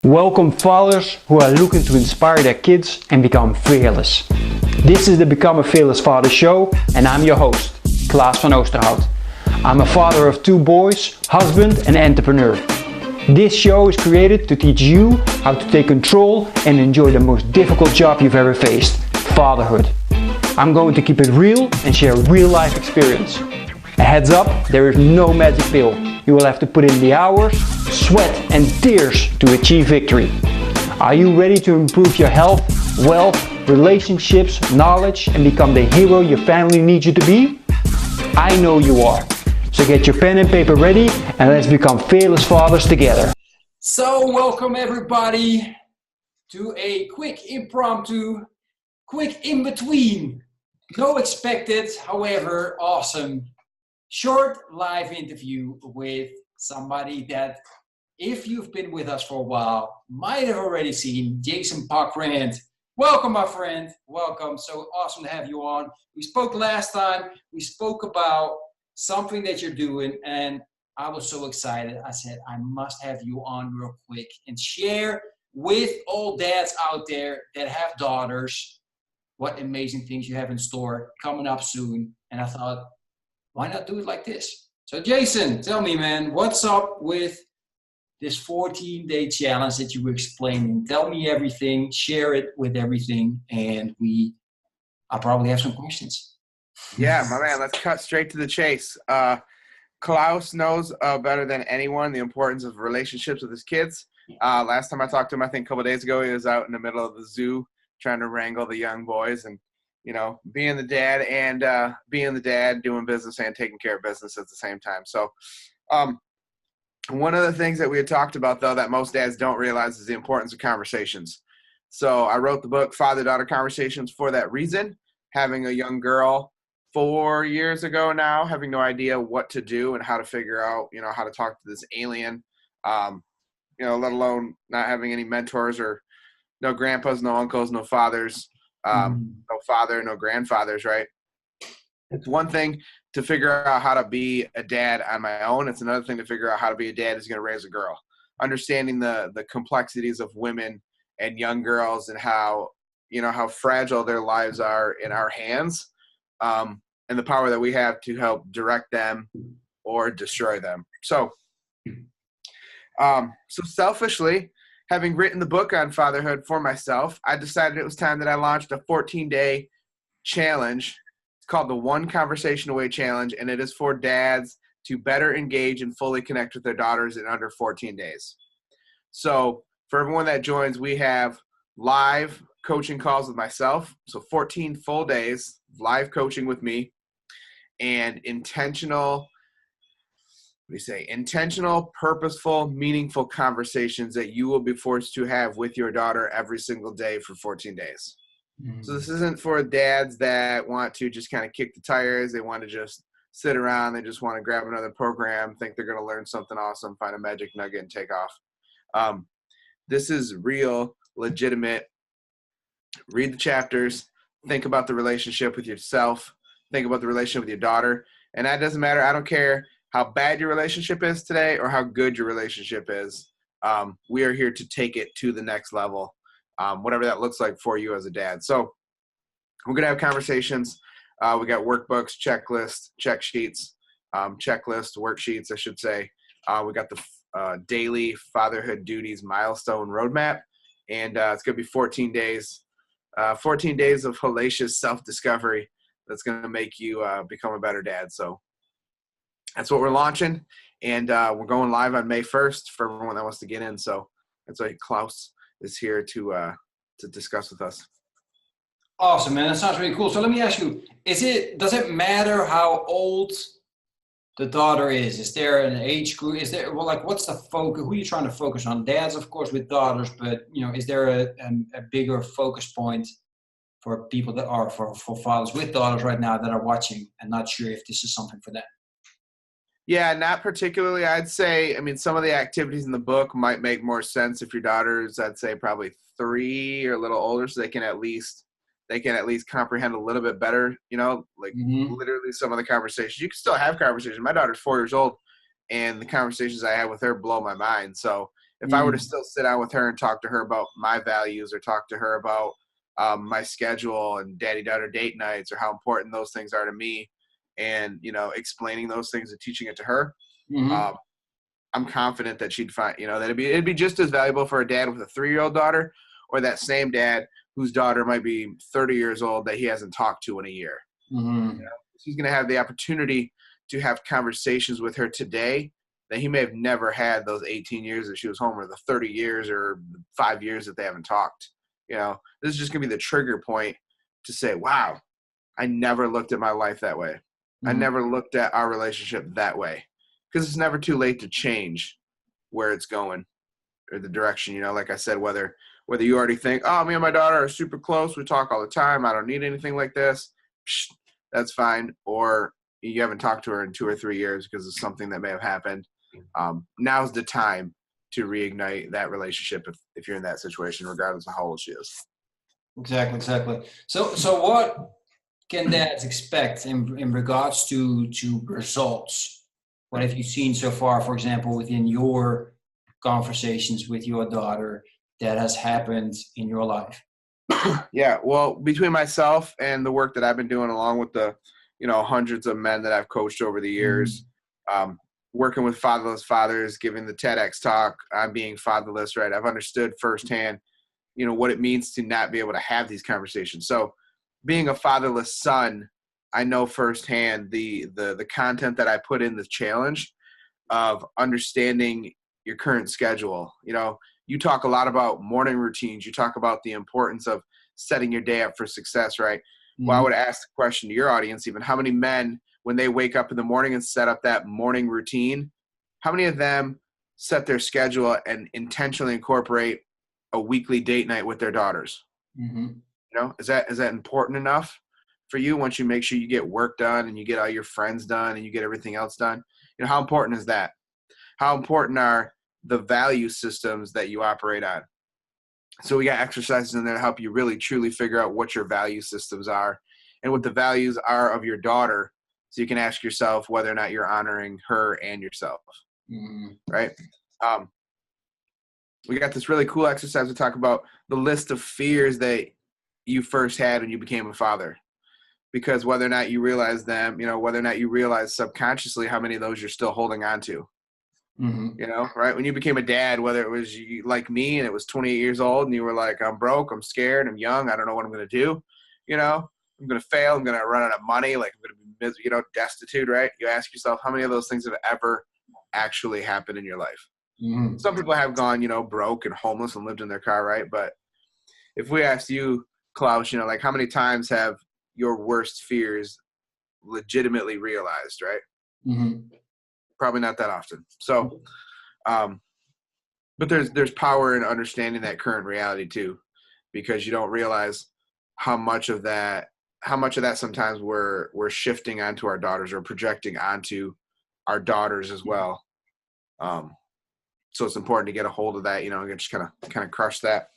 Welcome fathers who are looking to inspire their kids and become fearless. This is the Become a Fearless Father show and I'm your host, Klaas van Oosterhout. I'm a father of 2 boys, husband and entrepreneur. This show is created to teach you how to take control and enjoy the most difficult job you've ever faced, fatherhood. I'm going to keep it real and share real life experience. A heads up, there is no magic pill. You will have to put in the hours, sweat and tears to achieve victory. Are you ready to improve your health, wealth, relationships, knowledge and become the hero your family needs you to be? I know you are. So get your pen and paper ready and let's become fearless fathers together. So welcome everybody to a quick impromptu, quick in-between. No expected, however, awesome short live interview with somebody that, if you've been with us for a while, might have already seen, Jason Pockrandt. Welcome, my friend. Welcome. So awesome to have you on. We spoke last time. We spoke about something that you're doing, and I was so excited. I said, I must have you on real quick and share with all dads out there that have daughters what amazing things you have in store coming up soon. And I thought, why not do it like this? So Jason, tell me, man, what's up with this 14-day challenge that you were explaining? Tell me everything, share it with everything, and I'll probably have some questions. Yeah, my man, let's cut straight to the chase. Klaus knows better than anyone the importance of relationships with his kids. Last time I talked to him, I think a couple of days ago, he was out in the middle of the zoo trying to wrangle the young boys and, you know, being the dad and doing business and taking care of business at the same time. So one of the things that we had talked about, though, that most dads don't realize is the importance of conversations. So I wrote the book, Father-Daughter Conversations, for that reason. Having a young girl 4 years ago now, having no idea what to do and how to figure out, you know, how to talk to this alien, let alone not having any mentors or no grandpas, no uncles, no fathers, no father, no grandfathers, right? It's one thing to figure out how to be a dad on my own. It's another thing to figure out how to be a dad who's going to raise a girl. Understanding the complexities of women and young girls and how fragile their lives are in our hands, and the power that we have to help direct them or destroy them. So selfishly, having written the book on fatherhood for myself, I decided it was time that I launched a 14-day challenge. It's called the One Conversation Away Challenge, and it is for dads to better engage and fully connect with their daughters in under 14 days. So for everyone that joins, we have live coaching calls with myself. So 14 full days, live coaching with me, and intentional, purposeful, meaningful conversations that you will be forced to have with your daughter every single day for 14 days. Mm-hmm. So this isn't for dads that want to just kind of kick the tires. They want to just sit around. They just want to grab another program, think they're going to learn something awesome, find a magic nugget and take off. This is real, legitimate. Read the chapters. Think about the relationship with yourself. Think about the relationship with your daughter. And that doesn't matter. I don't care how bad your relationship is today or how good your relationship is. We are here to take it to the next level, whatever that looks like for you as a dad. So we're going to have conversations. We got workbooks, checklists, check sheets, checklists, worksheets, I should say. We got the daily fatherhood duties milestone roadmap, and it's going to be 14 days. 14 days of hellacious self-discovery that's going to make you become a better dad. So that's what we're launching, and we're going live on May 1st for everyone that wants to get in. So that's why Klaus is here to discuss with us. Awesome, man. That sounds really cool. So let me ask you, does it matter how old the daughter is? Is there an age group? What's the focus? Who are you trying to focus on? Dads, of course, with daughters, but, is there a bigger focus point for people that are, for fathers with daughters right now that are watching and not sure if this is something for them? Yeah, not particularly. I'd say, some of the activities in the book might make more sense if your daughter's, I'd say, probably 3 or a little older, so they can at least comprehend a little bit better, literally some of the conversations. You can still have conversations. My daughter's 4 years old, and the conversations I have with her blow my mind. So If I were to still sit down with her and talk to her about my values or talk to her about my schedule and daddy-daughter date nights or how important those things are to me and, explaining those things and teaching it to her, I'm confident that she'd find, that it'd be just as valuable for a dad with a 3-year-old daughter or that same dad whose daughter might be 30 years old that he hasn't talked to in a year. He's going to have the opportunity to have conversations with her today that he may have never had those 18 years that she was home or the 30 years or 5 years that they haven't talked. This is just going to be the trigger point to say, wow, I never looked at my life that way. I never looked at our relationship that way, because it's never too late to change where it's going or the direction, like I said, whether you already think, oh, me and my daughter are super close, we talk all the time, I don't need anything like this, that's fine. Or you haven't talked to her in 2 or 3 years because of something that may have happened. Now's the time to reignite that relationship if you're in that situation, regardless of how old she is. Exactly. So what can dads expect in regards to results? What have you seen so far, for example, within your conversations with your daughter that has happened in your life? Yeah, well, between myself and the work that I've been doing along with the, hundreds of men that I've coached over the years, working with fatherless fathers, giving the TEDx talk on being fatherless, right? I've understood firsthand, what it means to not be able to have these conversations. So being a fatherless son, I know firsthand the content that I put in the challenge of understanding your current schedule. You talk a lot about morning routines. You talk about the importance of setting your day up for success, right? Well, I would ask the question to your audience, even how many men, when they wake up in the morning and set up that morning routine, how many of them set their schedule and intentionally incorporate a weekly date night with their daughters? Is that important enough for you once you make sure you get work done and you get all your friends done and you get everything else done? How important is that? How important are the value systems that you operate on? So we got exercises in there to help you really truly figure out what your value systems are and what the values are of your daughter, so you can ask yourself whether or not you're honoring her and yourself, right? We got this really cool exercise to talk about the list of fears that you first had when you became a father, because whether or not you realize them, whether or not you realize subconsciously how many of those you're still holding on to. Right? When you became a dad, whether it was you, like me, and it was 28 years old and you were like, I'm broke, I'm scared, I'm young, I don't know what I'm going to do. I'm going to fail, I'm going to run out of money, like I'm going to be, destitute, right? You ask yourself, how many of those things have ever actually happened in your life? Some people have gone, broke and homeless and lived in their car, right? But if we asked you, Klaus, like how many times have your worst fears legitimately realized, right? Probably not that often. So, but there's power in understanding that current reality too, because you don't realize how much of that sometimes we're shifting onto our daughters or projecting onto our daughters as well. So it's important to get a hold of that, and just kind of crush that.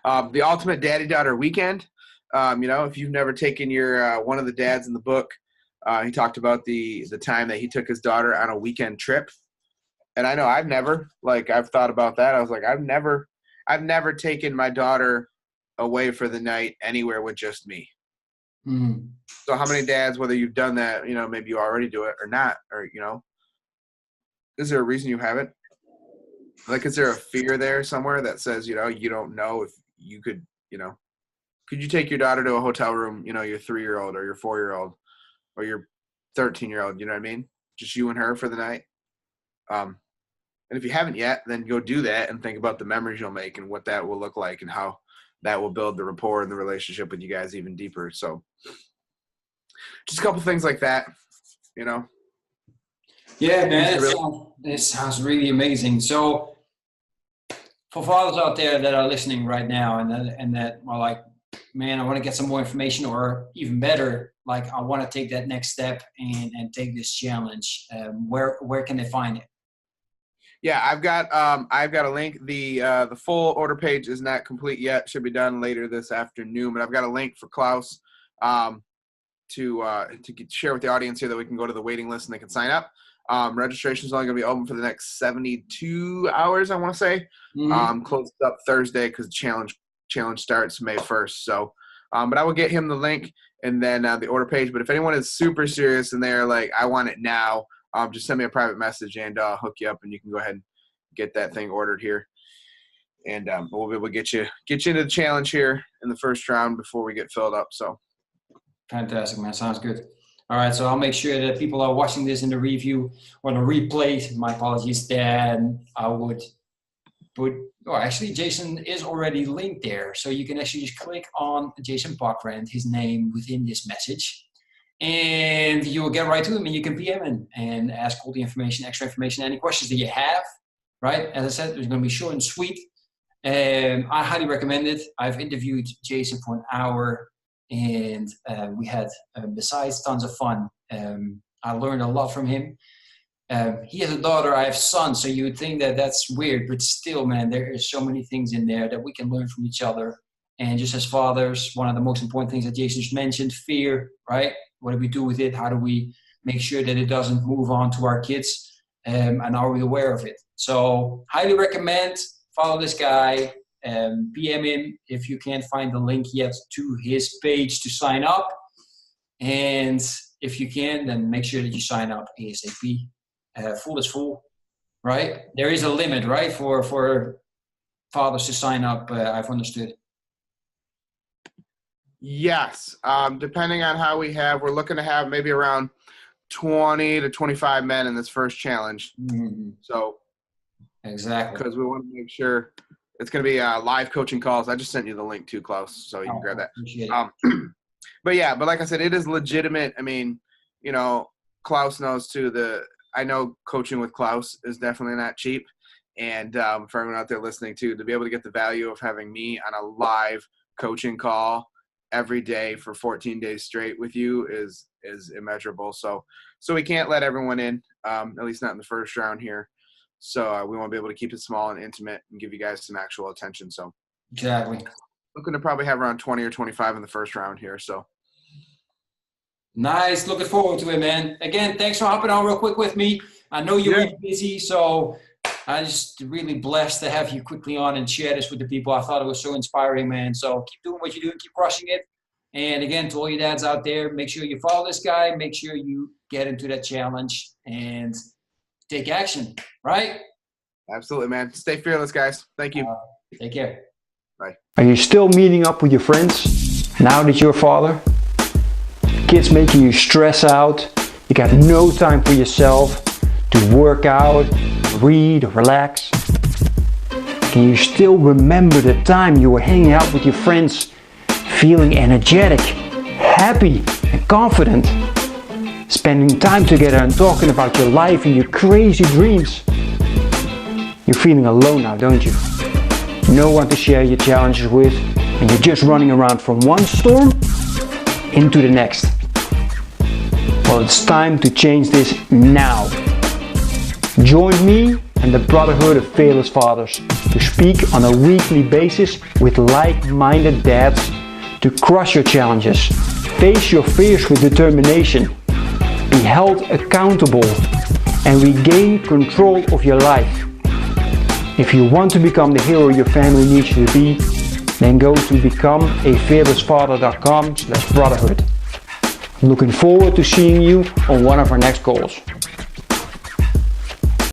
The ultimate daddy-daughter weekend. If you've never taken your one of the dads in the book, he talked about the time that he took his daughter on a weekend trip. And I know I've thought about that. I was like, I've never taken my daughter away for the night anywhere with just me. So how many dads, whether you've done that, maybe you already do it or not, or, is there a reason you haven't? Like, is there a fear there somewhere that says, you don't know if you could, could you take your daughter to a hotel room, your 3-year-old or your 4-year-old or your 13-year-old, you know what I mean? Just you and her for the night. And if you haven't yet, then go do that and think about the memories you'll make and what that will look like and how that will build the rapport and the relationship with you guys even deeper. So just a couple things like that, Yeah, man, it sounds really amazing. So for fathers out there that are listening right now and that are like, man, I want to get some more information, or even better, like I want to take that next step and take this challenge, where can they find it? Yeah, I've got a link. The full order page is not complete yet. Should be done later this afternoon. But I've got a link for Klaus to share with the audience here that we can go to the waiting list and they can sign up. Registration is only going to be open for the next 72 hours, I want to say. Closed up Thursday because challenge starts May 1st. So, but I will get him the link and then the order page. But if anyone is super serious and they're like, I want it now, just send me a private message and I'll hook you up and you can go ahead and get that thing ordered here. And we'll be able to get you into the challenge here in the first round before we get filled up. So, fantastic, man. Sounds good. All right, so I'll make sure that people are watching this in the review or the replay. My apologies. Then I would put. Oh, actually, Jason is already linked there, so you can actually just click on Jason Pockrandt, his name within this message, and you will get right to him, and you can PM him and ask all the information, extra information, any questions that you have. Right? As I said, it's going to be short and sweet. I highly recommend it. I've interviewed Jason for an hour. And we had, besides tons of fun, I learned a lot from him. He has a daughter, I have sons, so you would think that that's weird, but still, man, there is so many things in there that we can learn from each other. And just as fathers, one of the most important things that Jason just mentioned, fear, right? What do we do with it? How do we make sure that it doesn't move on to our kids? And are we aware of it? So highly recommend, follow this guy. PM him if you can't find the link yet to his page to sign up, and if you can, then make sure that you sign up ASAP. Full is full, right? There is a limit, right, for fathers to sign up. I've understood. Yes, depending on how we're looking to have maybe around 20 to 25 men in this first challenge. So exactly, because we want to make sure. It's going to be live coaching calls. I just sent you the link too, Klaus, so you can grab that. But like I said, it is legitimate. I mean, Klaus knows too. I know coaching with Klaus is definitely not cheap. And for everyone out there listening too, to be able to get the value of having me on a live coaching call every day for 14 days straight with you is immeasurable. So we can't let everyone in, at least not in the first round here. So we want to be able to keep it small and intimate and give you guys some actual attention. So exactly. Looking to probably have around 20 or 25 in the first round here. So nice. Looking forward to it, man. Again, thanks for hopping on real quick with me. I know you're really busy, so I'm just really blessed to have you quickly on and share this with the people. I thought it was so inspiring, man. So keep doing what you're doing, keep crushing it. And again, to all you dads out there, make sure you follow this guy. Make sure you get into that challenge and take action, right? Absolutely, man. Stay fearless, guys. Thank you. Take care. Bye. Are you still meeting up with your friends now that you're a father? Kids making you stress out. You got no time for yourself to work out, read, or relax. Can you still remember the time you were hanging out with your friends, feeling energetic, happy, and confident? Spending time together and talking about your life and your crazy dreams. You're feeling alone now, don't you? No one to share your challenges with, and you're just running around from one storm into the next. Well, it's time to change this now. Join me and the Brotherhood of Fearless Fathers to speak on a weekly basis with like-minded dads to crush your challenges, face your fears with determination, be held accountable, and regain control of your life. If you want to become the hero your family needs you to be, then go to becomeafearlessfather.com/brotherhood. I'm looking forward to seeing you on one of our next calls.